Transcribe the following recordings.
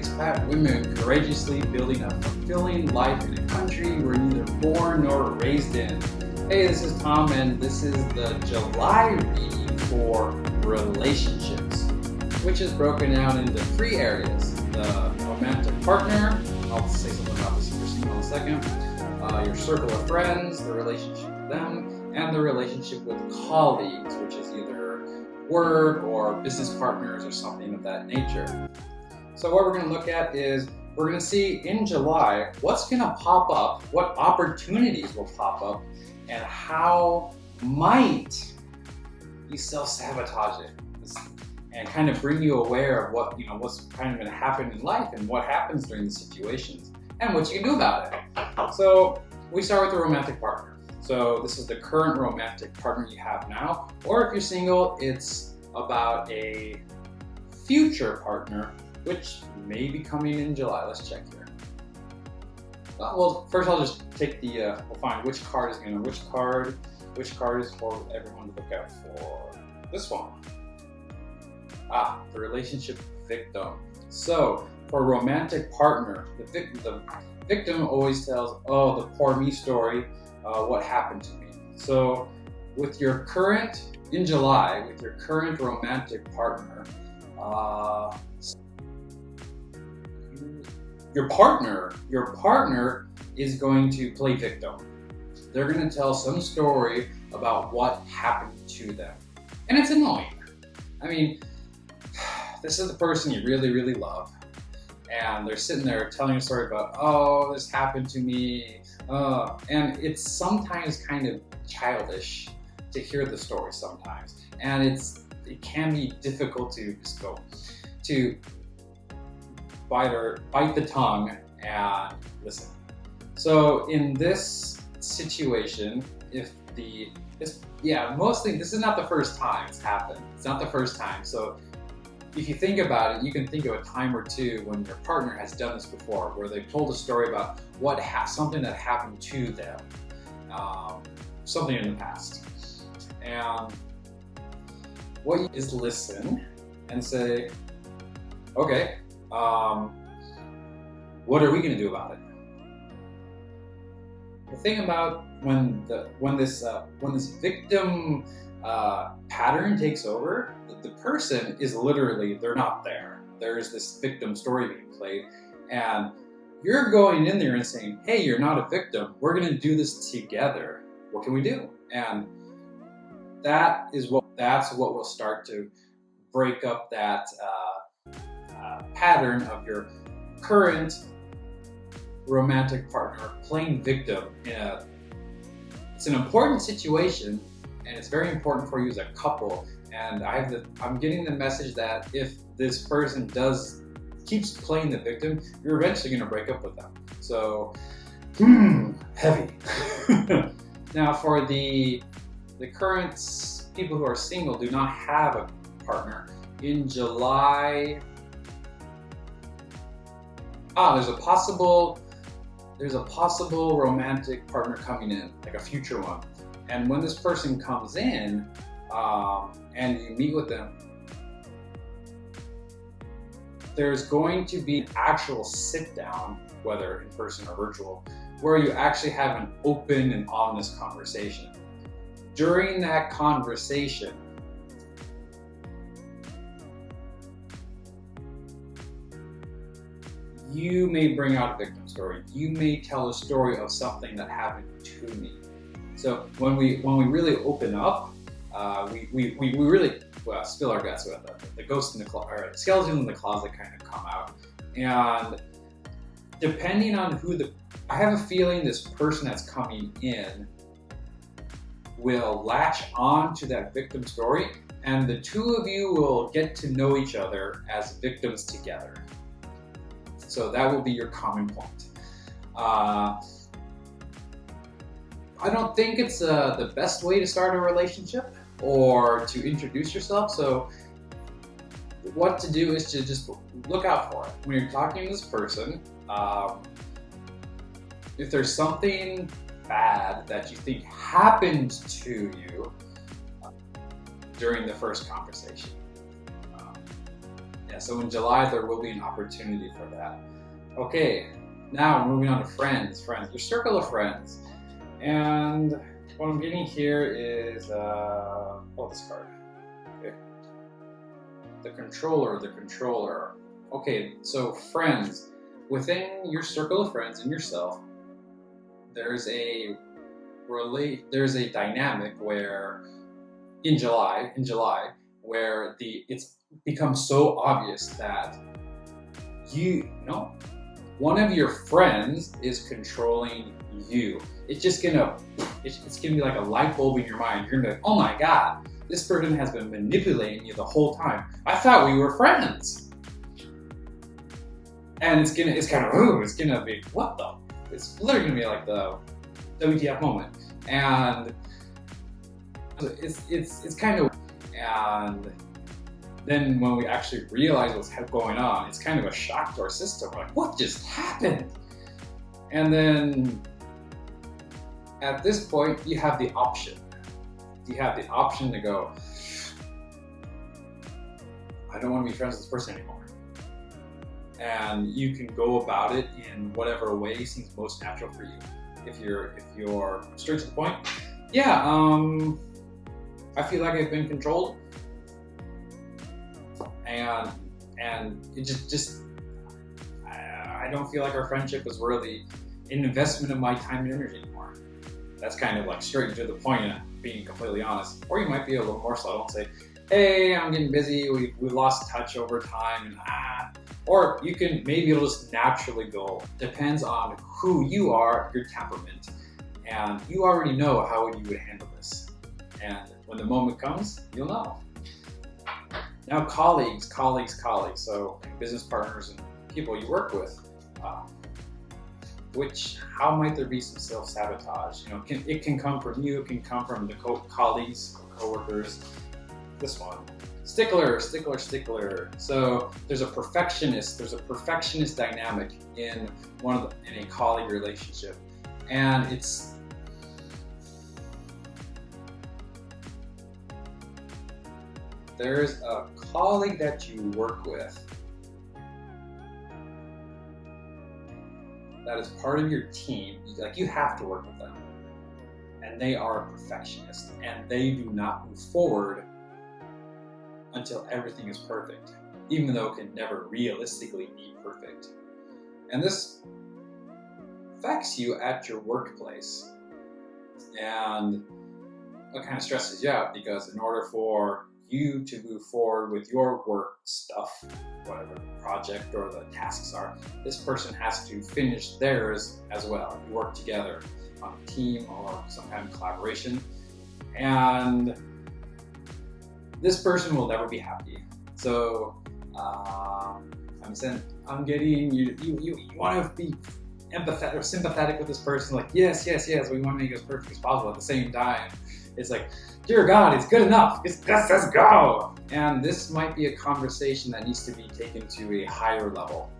expat women courageously building a fulfilling life in a country we're neither born nor raised in. Hey, this is Tom, and this is the July reading for relationships, which is broken down into 3 areas. The romantic partner, I'll say something about this if you're single in a second, your circle of friends, the relationship with them, and the relationship with colleagues, which is either work or business partners or something of that nature. So what we're going to look at is we're going to see in July what's going to pop up, what opportunities will pop up, and how might you self-sabotage it and kind of bring you aware of what's kind of going to happen in life and what happens during the situations and what you can do about it. So we start with the romantic partner. So this is the current romantic partner you have now, or if you're single, it's about a future partner, which may be coming in July. Let's check here. Well, first I'll just take we'll find which card is for everyone to look out for. This one. The relationship victim. So for a romantic partner, the victim always tells, oh, the poor me story, what happened to me. So with your current, in July, with your current romantic partner, your partner is going to play victim. They're going to tell some story about what happened to them. And it's annoying. I mean, this is the person you really, really love. And they're sitting there telling a story about, oh, this happened to me. And it's sometimes kind of childish to hear the story sometimes. And it can be difficult to just go to bite the tongue and listen. So in this situation, mostly this is not the first time it's happened. It's not the first time. So if you think about it, you can think of a time or two when your partner has done this before, where they've told a story about something that happened to them, something in the past. And what you do is listen and say, okay, what are we going to do about it? The thing about when this victim pattern takes over, the person is literally, they're not there. There's this victim story being played, and you're going in there and saying, hey, you're not a victim. We're going to do this together. What can we do? And that's what will start to break up that pattern of your current romantic partner playing victim. It's an important situation, and it's very important for you as a couple. And I'm getting the message that if this person keeps playing the victim, you're eventually going to break up with them. So, heavy. Now, for the current people who are single, do not have a partner in July. There's a possible romantic partner coming in, like a future one. And when this person comes in, and you meet with them, there's going to be an actual sit down, whether in person or virtual, where you actually have an open and honest conversation. During that conversation, you may bring out a victim story. You may tell a story of something that happened to me. So when we really open up, we really spill our guts with it. The ghost in the closet, or skeleton in the closet, kind of come out. And depending on I have a feeling this person that's coming in will latch on to that victim story, and the two of you will get to know each other as victims together. So that will be your common point. I don't think it's the best way to start a relationship or to introduce yourself. So what to do is to just look out for it. When you're talking to this person, if there's something bad that you think happened to you during the first conversation, Yeah, so in July there will be an opportunity for that. Okay, now moving on to friends, your circle of friends. And what I'm getting here is, this card. Okay. The controller. Okay, so friends. Within your circle of friends and yourself, there's a dynamic where in July, where it's become so obvious that one of your friends is controlling you. It's gonna be like a light bulb in your mind. You're gonna be like, oh my God, this person has been manipulating you the whole time. I thought we were friends. And it's gonna be, what the? It's literally gonna be like the WTF moment. And it's kind of, and then when we actually realize what's going on, it's kind of a shock to our system. We're like, what just happened? And then at this point, you have the option. You have the option to go, I don't want to be friends with this person anymore. And you can go about it in whatever way seems most natural for you. If you're straight to the point, yeah, I feel like I've been controlled. And it just I don't feel like our friendship was worthy an investment of my time and energy anymore. That's kind of like straight to the point and being completely honest. Or you might be a little more subtle and say, hey, I'm getting busy, we lost touch over time, and or you can, maybe it'll just naturally go. Depends on who you are, your temperament, and you already know how you would handle this. And when the moment comes, you'll know. Now colleagues, so business partners and people you work with, how might there be some self-sabotage? It can come from you, it can come from the colleagues, co-workers. This one, stickler. So there's a perfectionist dynamic in a colleague relationship, and there's a colleague that you work with that is part of your team. Like, you have to work with them, and they are a perfectionist, and they do not move forward until everything is perfect, even though it can never realistically be perfect. And this affects you at your workplace, and it kind of stresses you out, because in order for you to move forward with your work stuff, whatever the project or the tasks are, this person has to finish theirs as well. You work together on a team or some kind of collaboration, and this person will never be happy. So I'm getting you want to be empathetic or sympathetic with this person, like yes, we want to make it as perfect as possible. At the same time, it's like, dear God, it's good enough. Let's go. And this might be a conversation that needs to be taken to a higher level.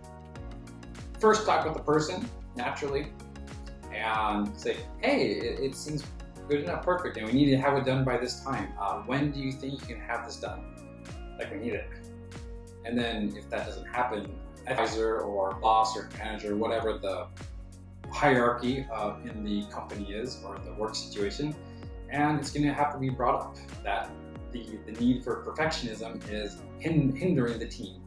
First, talk with the person naturally and say, hey, it seems good enough, perfect, and we need to have it done by this time. When do you think you can have this done? Like, we need it. And then if that doesn't happen, advisor or boss or manager, whatever the hierarchy in the company is, or the work situation, and it's going to have to be brought up that the need for perfectionism is hindering the team.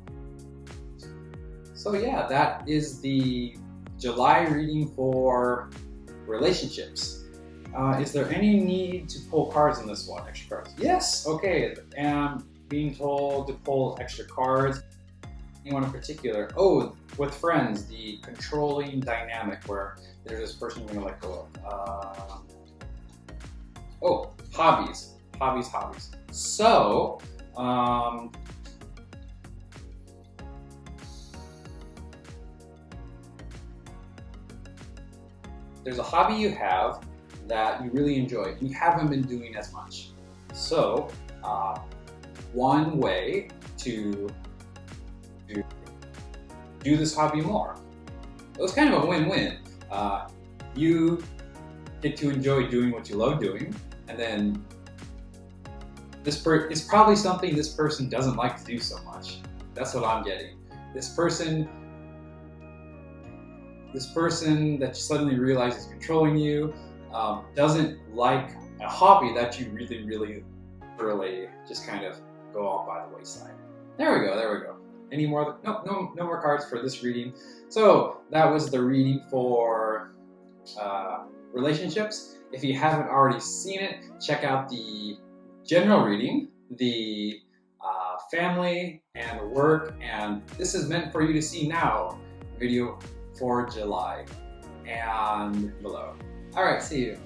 So yeah, that is the July reading for relationships. Is there any need to pull cards in this one? Extra cards? Yes. Okay. And being told to pull extra cards. Anyone in particular? Oh, with friends, the controlling dynamic where there's this person you're gonna let go of. Hobbies. So, there's a hobby you have that you really enjoy. You haven't been doing as much. So, one way to do this hobby more. It was kind of a win-win. You get to enjoy doing what you love doing, and then it's probably something this person doesn't like to do so much. That's what I'm getting. This person that you suddenly realize is controlling you doesn't like a hobby that you really just kind of go off by the wayside. There we go. Any more? No more cards for this reading. So that was the reading for relationships. If you haven't already seen it, check out the general reading, the family and work, and this is meant for you to see now video for July and below. All right, see you.